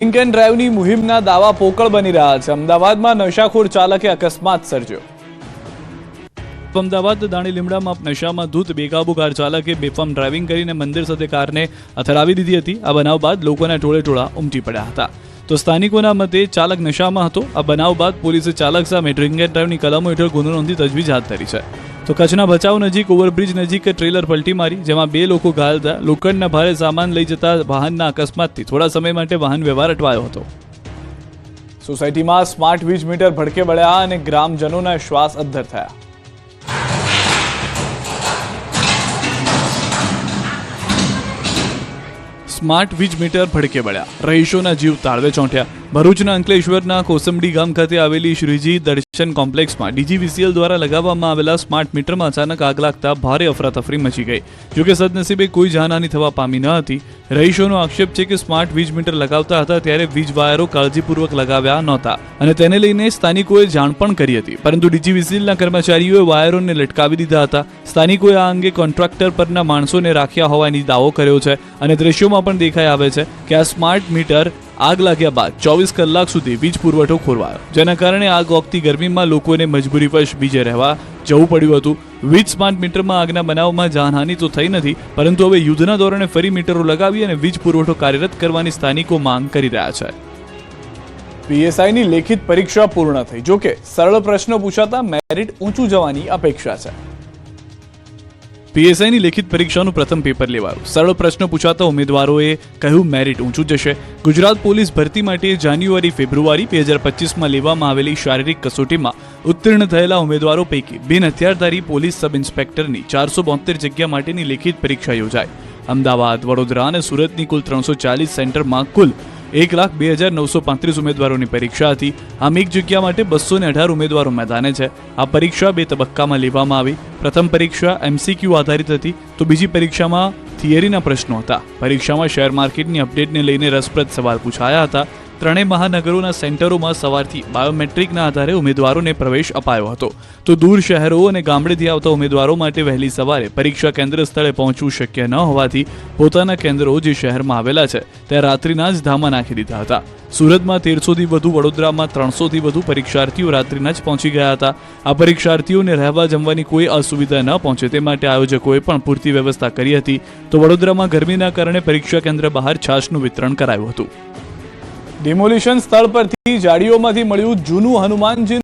Drink and ડ્રાઈવની મુહિમના દાવા પોકળ બની રહ્યા છે। અમદાવાદમાં નશાખોર ચાલકે અકસ્માત સર્જ્યો। અમદાવાદ દાણી લીમડામાં નશામાં ધૂત બેકાબુ કાર ચાલકે બેફામ ડ્રાઇવિંગ કરીને મંદિર સાથે કારને અથડાવી દીધી હતી। આ બનાવ બાદ લોકોના ટોળે ઉમટી પડ્યા હતા। તો સ્થાનિકોના મતે ચાલક નશામાં હતો। આ બનાવ બાદ પોલીસે ચાલક સામે ડ્રિંક એન્ડ ડ્રાઈવની કલમો હેઠળ ગુનો નોંધી તજવીજ હાથ ધરી છે। તો કચ્છના ભચાઉ નજીક ઓવરબ્રિજ નજીક ટ્રેલર પલટી મારી, જેમાં 2 લોકો ઘાયલ થયા। લોખંડના ભારે સામાન લઈ જતા વાહનના અકસ્માતથી થોડા સમય માટે વાહન વ્યવહાર અટવાયો હતો। સોસાયટીમાં સ્માર્ટ વીજ મીટર ભડકે બળ્યા અને ગ્રામજનોના શ્વાસ અદ્ધર થયા। સ્માર્ટ વીજ મીટર ભડકે બળ્યા, રહીશોના જીવ તાળવે ચોંટ્યા। ભરૂચના અંકલેશ્વરના કોસંબડી ગામ ખાતે આવેલી શ્રીજી દર્શન કોમ્પ્લેક્સમાં ડીજીવીસીએલ દ્વારા લગાવવામાં આવેલા સ્માર્ટ મીટરમાં અચાનક આગ લાગતા ભારે અફરાતફરી મચી ગઈ। જોકે સદનસીબે કોઈ જાનહાનિ થવા પામી ન હતી। રહીશોનો આક્ષેપ છે કે સ્માર્ટ વીજ મીટર લગાવતા હતા ત્યારે વીજ વાયરો કાળજીપૂર્વક લગાવ્યા નહોતા અને તેને લઈને સ્થાનિકોએ જાણ પણ કરી હતી, પરંતુ ડીજીવીસીએલના કર્મચારીઓએ વાયરોને લટકાવી દીધા હતા। સ્થાનિકોએ આ અંગે કોન્ટ્રાક્ટર પરના માણસોને રાખ્યા હોવાની દાવો કર્યો છે અને દ્રશ્યોમાં પણ દેખાઈ આવે છે કે આ સ્માર્ટ મીટર આગ લાગ્યા બાદ 24 કલાક સુધી વીજ પુરવઠો ખોરવાયો, જેના કારણે આગ ઓગતી ગરમીમાં લોકોને મજબૂરીવશ બીજે રહેવા જવું પડ્યું હતું। વીજ સ્માર્ટ મીટરમાં આગના બનાવમાં જાનહાનિ તો થઈ નથી, પરંતુ હવે યુદ્ધના ધોરણે ફરી મીટરો લગાવી અને વીજ પુરવઠો કાર્યરત કરવાની સ્થાનિકો માંગ કરી રહ્યા છે। પીએસઆઈની લેખિત પરીક્ષા પૂર્ણ થઈ, જોકે સરળ પ્રશ્નો પૂછાતા મેરિટ ઊંચું જવાની અપેક્ષા છે। પીએસઆઈની લેખિત પરીક્ષાનું પ્રથમ પેપર લેવાયું। સરળ પ્રશ્નો પૂછાતા ઉમેદવારોએ કહ્યું મેરિટ ઊંચું જશે। ગુજરાત પોલીસ ભરતી માટે જાન્યુઆરી-ફેબ્રુઆરી 2025માં લેવામાં આવેલી શારીરિક કસોટીમાં ઉત્તીર્ણ થયેલા ઉમેદવારો પૈકી બિન હથિયારધારી પોલીસ સબ ઇન્સ્પેક્ટરની 472 જગ્યા માટેની લેખિત પરીક્ષા યોજાઈ। અમદાવાદ, વડોદરા અને સુરતની કુલ 340 સેન્ટરમાં કુલ 1,02,935 ઉમેદવારોની પરીક્ષા હતી। આમ એક જગ્યા માટે 218 ઉમેદવારો મેદાને છે। આ પરીક્ષા 2 તબક્કામાં લેવામાં આવી। પ્રથમ પરીક્ષા એમસીક્યુ આધારિત હતી, તો બીજી પરીક્ષામાં થિયરીના પ્રશ્નો હતા। પરીક્ષામાં શેર માર્કેટની અપડેટને લઈને રસપ્રદ સવાલ પૂછાયા હતા। ત્રણેય મહાનગરોના સેન્ટરોમાં સવારથી બાયોમેટ્રિકના આધારે ઉમેદવારોને પ્રવેશ અપાયો હતો, તો દૂર શહેરો અને ગામડેથી આવતા ઉમેદવારો માટે વહેલી સવારે પરીક્ષા કેન્દ્ર સ્થળે પહોંચવું શક્ય ન હોવાથી પોતાના કેન્દ્રો જે શહેરમાં આવેલા છે ત્યાં રાત્રિના જ ધામા નાખી દીધા હતા। સુરતમાં 1300થી વધુ, વડોદરામાં 300થી વધુ પરીક્ષાર્થીઓ રાત્રિના જ પહોંચી ગયા હતા। આ પરીક્ષાર્થીઓને રહેવા જમવાની કોઈ અસુવિધા ન પહોંચે તે માટે આયોજકોએ પણ પૂરતી વ્યવસ્થા કરી હતી। તો વડોદરામાં ગરમીના કારણે પરીક્ષા કેન્દ્ર બહાર છાશનું વિતરણ કરાયું હતું। ડિમોલિશન સ્થળ પરથી જાળીઓમાંથી મળ્યું જૂનું હનુમાનજી